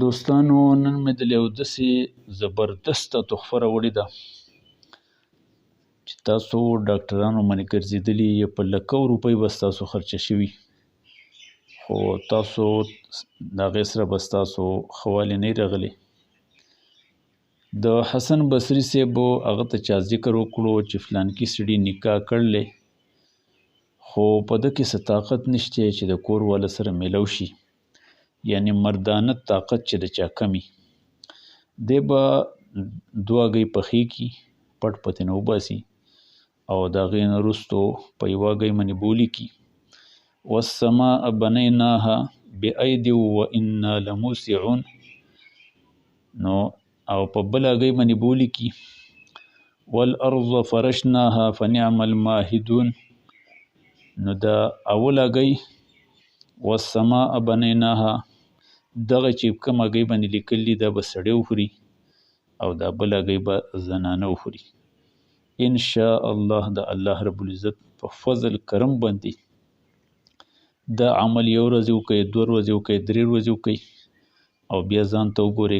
دوستانو، نن مې د یو داسې زبردسته تحفه راوړې ده چې تاسو ډاکټرانو باندې ګرځېدلي یې، په لکو روپۍ به ستاسو خرچه شوي، خو تاسو د هغې سره به ستاسو ښه والی نه راغلی. د حسن بصري صاحب هغه ته چا ذکر وکړو چې فلانکي سړي نکاح کړلی، خو په ده کې څه طاقت نشته چې د کور والا سره میلو شي، یعنی مردانه طاقت چې د چا کمی. دی به دوه هګۍ پخې کړي، پټ په ترېنه وباسي او د هغې نه وروستو په یوه هګۍ باندې به ولیکي والسماء بنیناها بأید وإنا لموسعون، نو او په بله هګۍ باندې به ولیکي والارض فرشناها فنعم الماهدون. نو د اول هګۍ والسماء بنیناها دغه چې کوم هګۍ باندې لیکلي دا به سړی وخوري او دا بل هګۍ به زنانه وخوري. انشاء الله د الله رب العزت په فضل کرم باندې دا عمل یو ورځ وکړئ، دوه ورځې وکړئ، درې ورځې وکړئ او بیا ځان ته وګورئ